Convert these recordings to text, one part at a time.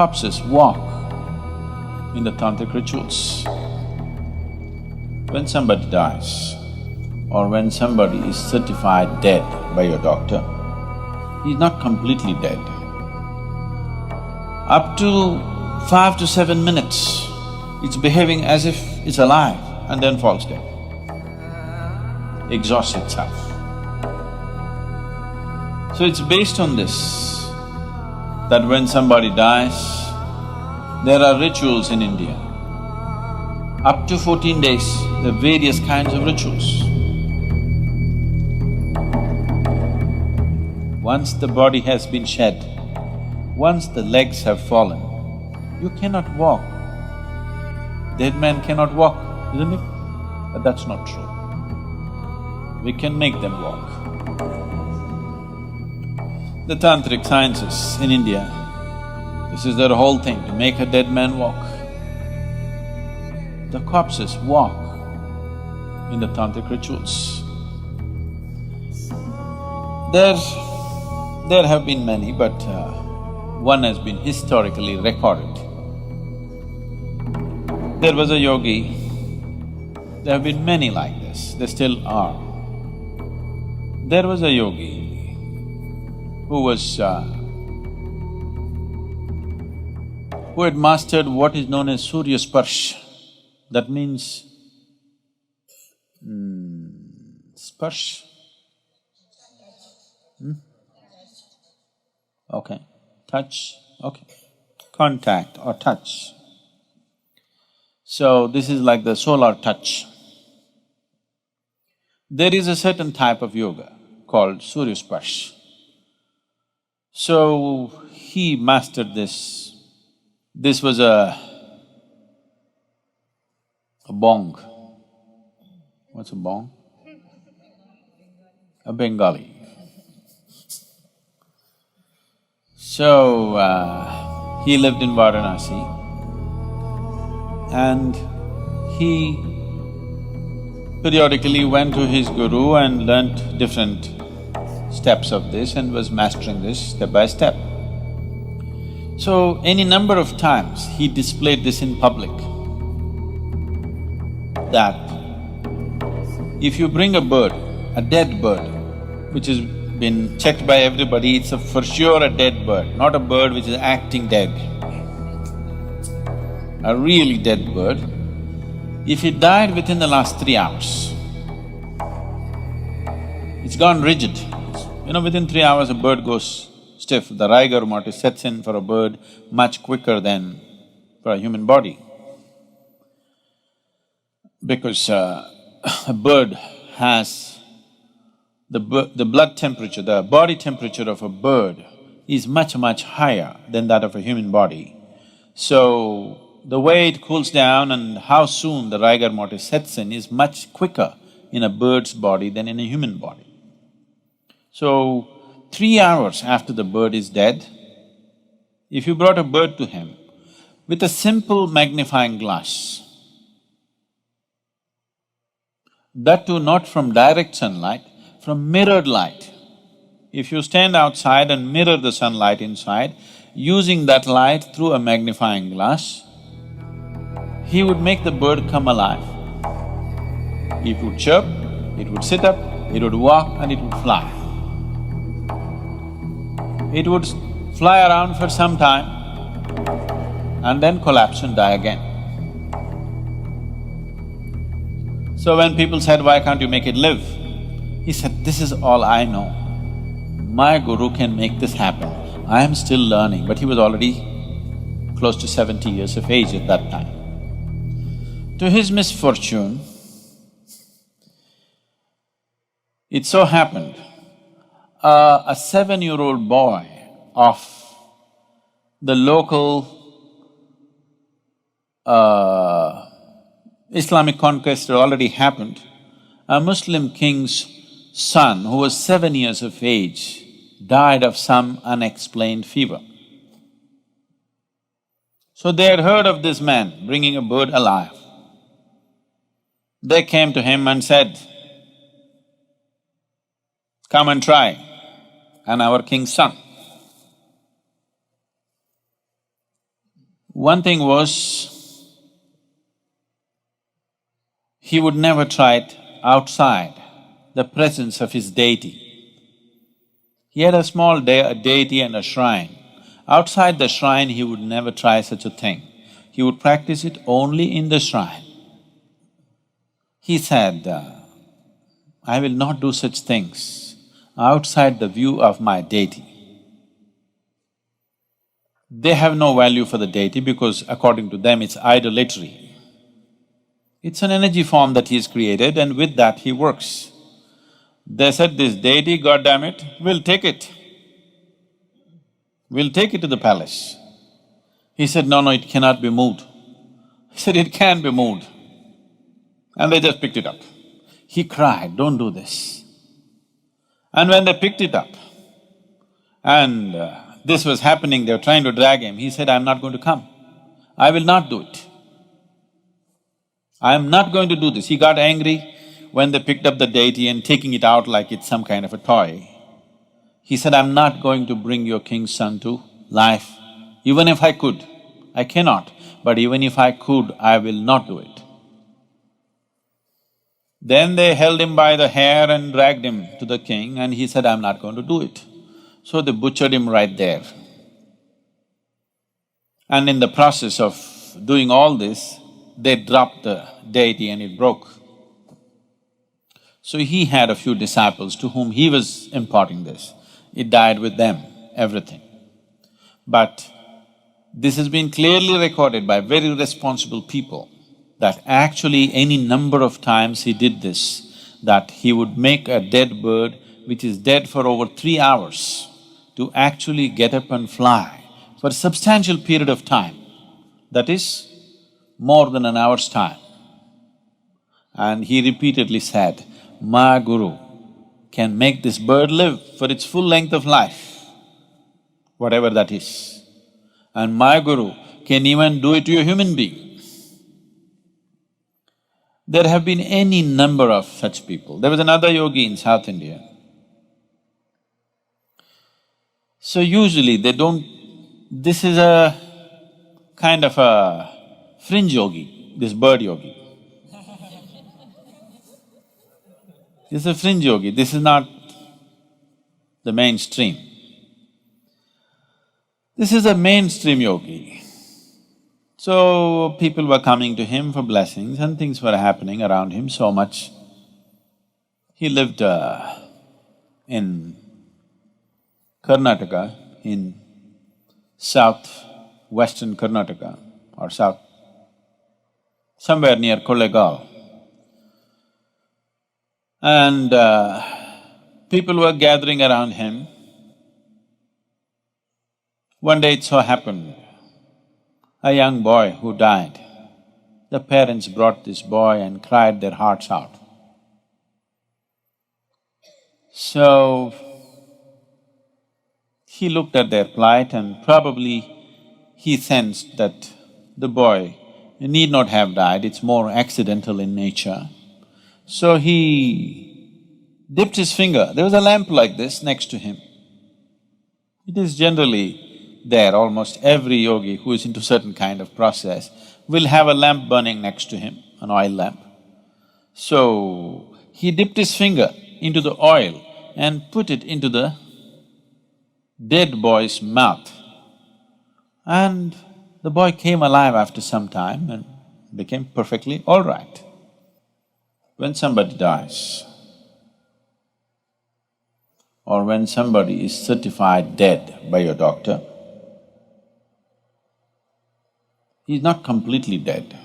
corpses walk in the tantric rituals. When somebody dies or when somebody is certified dead by your doctor, he's not completely dead. Up to 5 to 7 minutes, it's behaving as if it's alive and then falls dead, exhausts itself. So it's based on this that when somebody dies, there are rituals in India. Up to 14 days, there are various kinds of rituals. Once the body has been shed, once the legs have fallen, you cannot walk. Dead men cannot walk, isn't it? But that's not true. We can make them walk. The tantric sciences in India, this is their whole thing, to make a dead man walk. The corpses walk in the tantric rituals. There have been many, but one has been historically recorded. There was a yogi, there have been many like this, there still are. There was a yogi who had mastered what is known as Surya Sparsh. That means… Sparsh? Okay, touch, okay. Contact or touch. So this is like the solar touch. There is a certain type of yoga called Surya Sparsh. So he mastered this. This was a bong. What's a bong? A Bengali. So, he lived in Varanasi and he periodically went to his guru and learnt different steps of this and was mastering this step by step. So, any number of times he displayed this in public, that if you bring a bird, a dead bird, which has been checked by everybody, it's for sure a dead bird, not a bird which is acting dead. A really dead bird, if it died within the last 3 hours, it's gone rigid. Within 3 hours a bird goes stiff. The rigor mortis sets in for a bird much quicker than for a human body. Because a bird has… the blood temperature, the body temperature of a bird is much, much higher than that of a human body. So, the way it cools down and how soon the rigor mortis sets in is much quicker in a bird's body than in a human body. So, 3 hours after the bird is dead, if you brought a bird to him with a simple magnifying glass, that too not from direct sunlight, from mirrored light. If you stand outside and mirror the sunlight inside, using that light through a magnifying glass, he would make the bird come alive. It would chirp, it would sit up, it would walk and it would fly. It would fly around for some time and then collapse and die again. So when people said, why can't you make it live? He said, this is all I know. My guru can make this happen. I am still learning, but he was already close to 70 years of age at that time. To his misfortune, it so happened, a 7-year-old boy of the local Islamic conquest had already happened. A Muslim king's son, who was 7 years of age, died of some unexplained fever. So they had heard of this man bringing a bird alive. They came to him and said, come and try, and our king's son. One thing was, he would never try it outside the presence of his deity. He had a small deity and a shrine. Outside the shrine, he would never try such a thing. He would practice it only in the shrine. He said, I will not do such things outside the view of my deity. They have no value for the deity because according to them it's idolatry. It's an energy form that he's created and with that he works. They said, this deity, God damn it, we'll take it. We'll take it to the palace. He said, no, it cannot be moved. He said, it can be moved. And they just picked it up. He cried, don't do this. And when they picked it up and this was happening, they were trying to drag him, he said, I'm not going to come. I will not do it. I am not going to do this. He got angry when they picked up the deity and taking it out like it's some kind of a toy. He said, I'm not going to bring your king's son to life. Even if I could, I cannot, but even if I could, I will not do it. Then they held him by the hair and dragged him to the king and he said, I'm not going to do it. So they butchered him right there. And in the process of doing all this, they dropped the deity and it broke. So he had a few disciples to whom he was imparting this. It died with them, everything. But this has been clearly recorded by very responsible people that actually any number of times he did this, that he would make a dead bird which is dead for over 3 hours to actually get up and fly for a substantial period of time, that is, more than an hour's time. And he repeatedly said, my guru can make this bird live for its full length of life, whatever that is. And my guru can even do it to a human being. There have been any number of such people. There was another yogi in South India. So usually they don't… This is a kind of a fringe yogi, this bird yogi. This is a fringe yogi, this is not the mainstream. This is a mainstream yogi. So people were coming to him for blessings and things were happening around him so much. He lived in Karnataka, in south-western Karnataka or somewhere near Kollegaon. And people were gathering around him. One day it so happened, a young boy who died. The parents brought this boy and cried their hearts out. So, he looked at their plight and probably he sensed that the boy need not have died, it's more accidental in nature. So he dipped his finger, there was a lamp like this next to him. It is generally there, almost every yogi who is into certain kind of process will have a lamp burning next to him, an oil lamp. So, he dipped his finger into the oil and put it into the dead boy's mouth. And the boy came alive after some time and became perfectly all right. When somebody dies, or when somebody is certified dead by your doctor, he's not completely dead.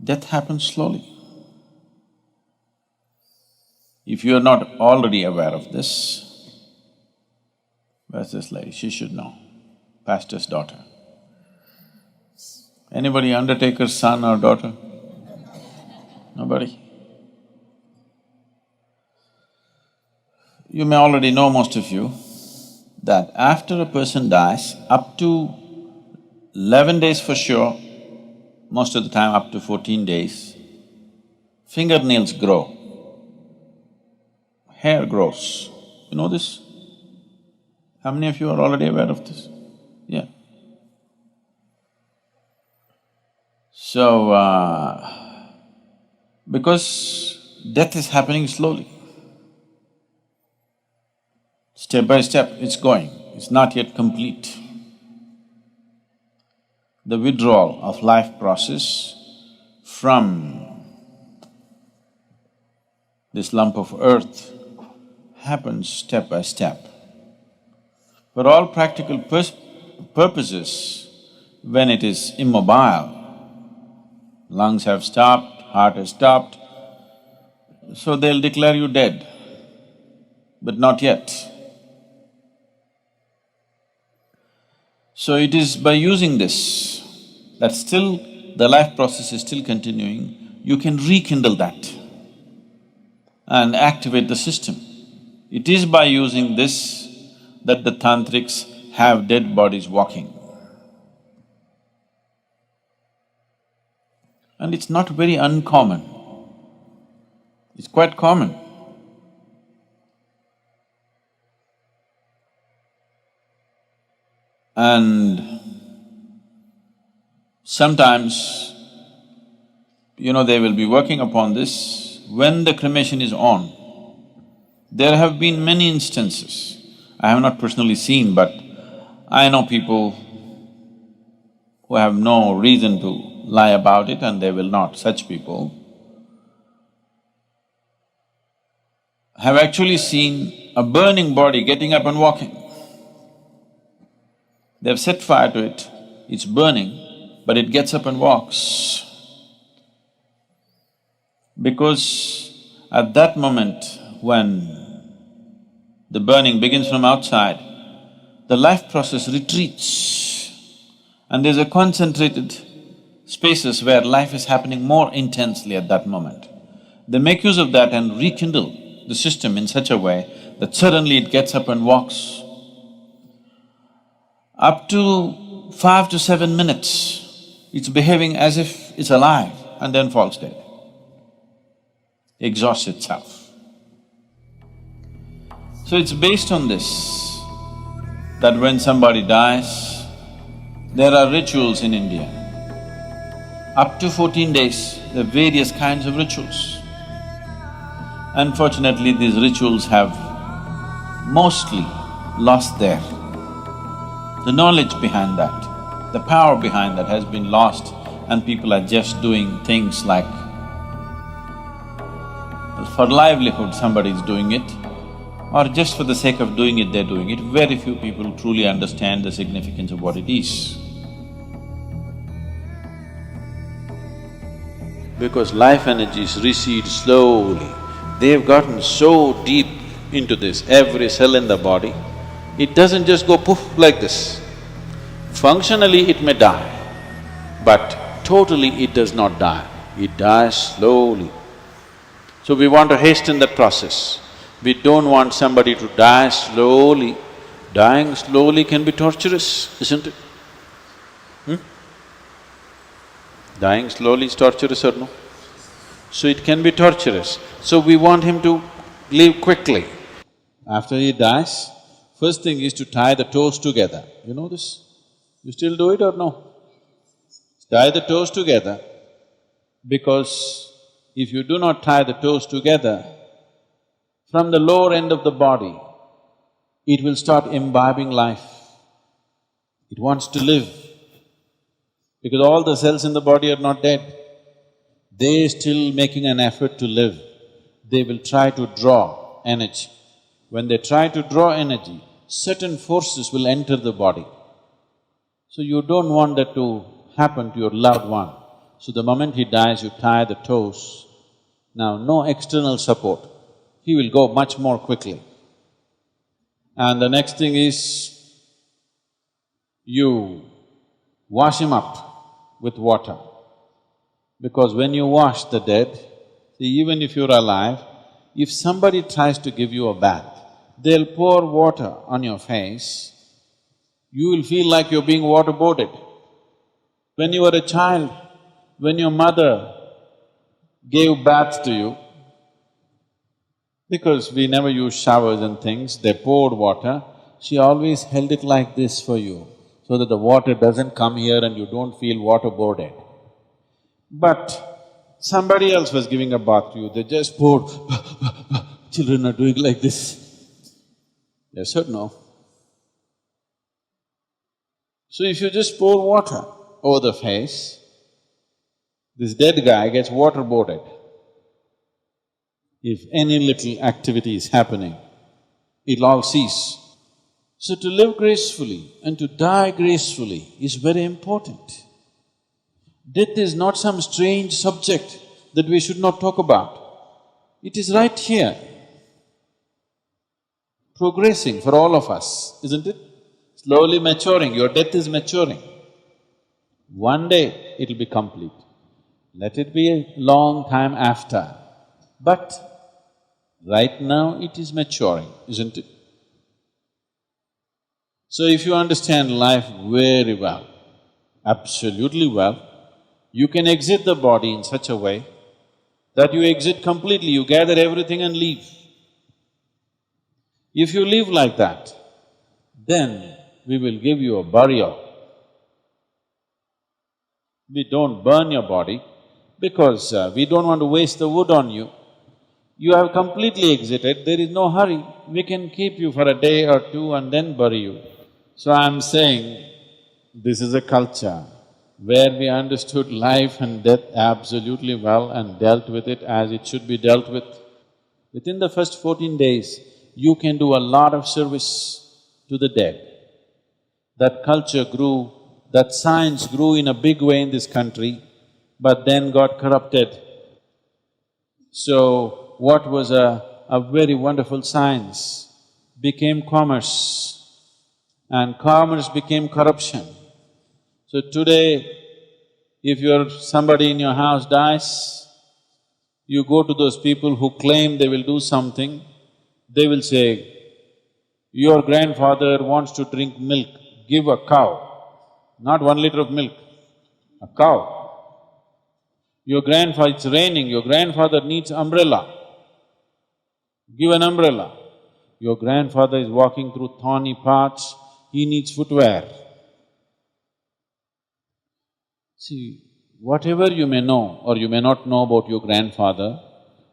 Death happens slowly. If you are not already aware of this, where's this lady? She should know, pastor's daughter. Anybody undertaker's son or daughter? Nobody? You may already know, most of you, that after a person dies, up to 11 days for sure, most of the time up to 14 days, fingernails grow, hair grows. You know this? How many of you are already aware of this? Yeah. So, because death is happening slowly, step by step it's going, it's not yet complete. The withdrawal of life process from this lump of earth happens step by step. For all practical purposes, when it is immobile, lungs have stopped, heart has stopped, so they'll declare you dead, but not yet. So it is by using this that still the life process is still continuing, you can rekindle that and activate the system. It is by using this that the Tantrics have dead bodies walking. And it's not very uncommon, it's quite common. And sometimes, they will be working upon this when the cremation is on. There have been many instances, I have not personally seen, but I know people who have no reason to lie about it and they will not, such people have actually seen a burning body getting up and walking. They've set fire to it, it's burning, but it gets up and walks. Because at that moment when the burning begins from outside, the life process retreats and there's a concentrated spaces where life is happening more intensely at that moment. They make use of that and rekindle the system in such a way that suddenly it gets up and walks. Up to 5 to 7 minutes, it's behaving as if it's alive and then falls dead, exhausts itself. So it's based on this that when somebody dies, there are rituals in India. Up to 14 days, there are various kinds of rituals. Unfortunately, these rituals have mostly lost the knowledge behind that, the power behind that has been lost, and people are just doing things like for livelihood somebody is doing it, or just for the sake of doing it, they're doing it. Very few people truly understand the significance of what it is. Because life energies recede slowly, they've gotten so deep into this, every cell in the body, it doesn't just go poof like this. Functionally it may die, but totally it does not die, it dies slowly. So we want to hasten that process. We don't want somebody to die slowly. Dying slowly can be torturous, isn't it? Dying slowly is torturous or no? So it can be torturous. So we want him to leave quickly. After he dies, first thing is to tie the toes together. You know this? You still do it or no? Tie the toes together, because if you do not tie the toes together, from the lower end of the body, it will start imbibing life. It wants to live, because all the cells in the body are not dead. They're still making an effort to live. They will try to draw energy. When they try to draw energy, certain forces will enter the body. So you don't want that to happen to your loved one. So the moment he dies, you tie the toes. Now, no external support, he will go much more quickly. And the next thing is, you wash him up with water. Because when you wash the dead, see, even if you're alive, if somebody tries to give you a bath, they'll pour water on your face, you will feel like you're being waterboarded. When you were a child, when your mother gave baths to you, because we never used showers and things, they poured water, she always held it like this for you, so that the water doesn't come here and you don't feel waterboarded. But somebody else was giving a bath to you, they just poured, children are doing like this. Yes or no? So if you just pour water over the face, this dead guy gets waterboarded. If any little activity is happening, it'll all cease. So to live gracefully and to die gracefully is very important. Death is not some strange subject that we should not talk about. It is right here, progressing for all of us, isn't it? Slowly maturing, your death is maturing. One day it'll be complete. Let it be a long time after, but right now it is maturing, isn't it? So if you understand life very well, absolutely well, you can exit the body in such a way that you exit completely, you gather everything and leave. If you live like that, then we will give you a burial. We don't burn your body because we don't want to waste the wood on you. You have completely exited, there is no hurry. We can keep you for a day or two and then bury you. So I'm saying, this is a culture where we understood life and death absolutely well and dealt with it as it should be dealt with. Within the first 14 days, you can do a lot of service to the dead. That culture grew, that science grew in a big way in this country, but then got corrupted. So, what was a very wonderful science became commerce, and commerce became corruption. So today, if somebody in your house dies, you go to those people who claim they will do something, they will say, your grandfather wants to drink milk, give a cow, not 1 liter of milk, a cow. Your grandfather… it's raining, your grandfather needs umbrella, give an umbrella. Your grandfather is walking through thorny paths, he needs footwear. See, whatever you may know or you may not know about your grandfather,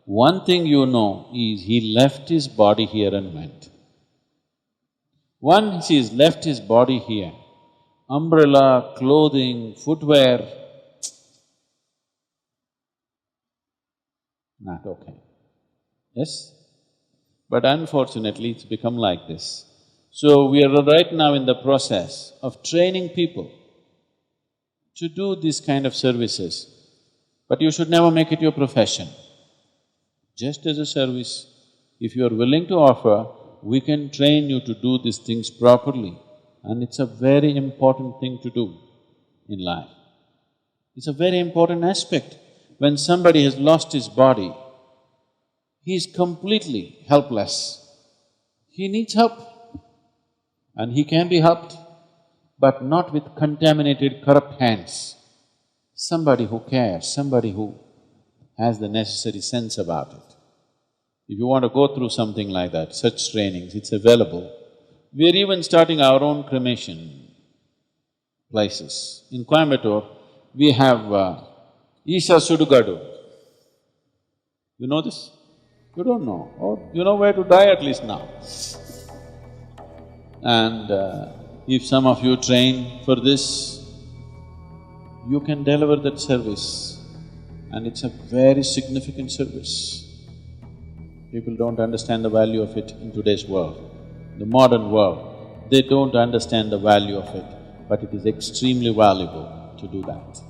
one thing you know is he left his body here and went. Once he's left his body here, umbrella, clothing, footwear, not okay. Yes? But unfortunately, it's become like this. So we are right now in the process of training people to do this kind of services, but you should never make it your profession. Just as a service, if you are willing to offer, we can train you to do these things properly, and it's a very important thing to do in life. It's a very important aspect. When somebody has lost his body, he is completely helpless. He needs help, and he can be helped, but not with contaminated, corrupt hands. Somebody who cares, somebody who has the necessary sense about it. If you want to go through something like that, such trainings, it's available. We're even starting our own cremation places. In Coimbatore, we have Isha Sudugadu. You know this? You don't know. Oh, you know where to die at least now. And if some of you train for this, you can deliver that service, and it's a very significant service. People don't understand the value of it in today's world, the modern world. They don't understand the value of it, but it is extremely valuable to do that.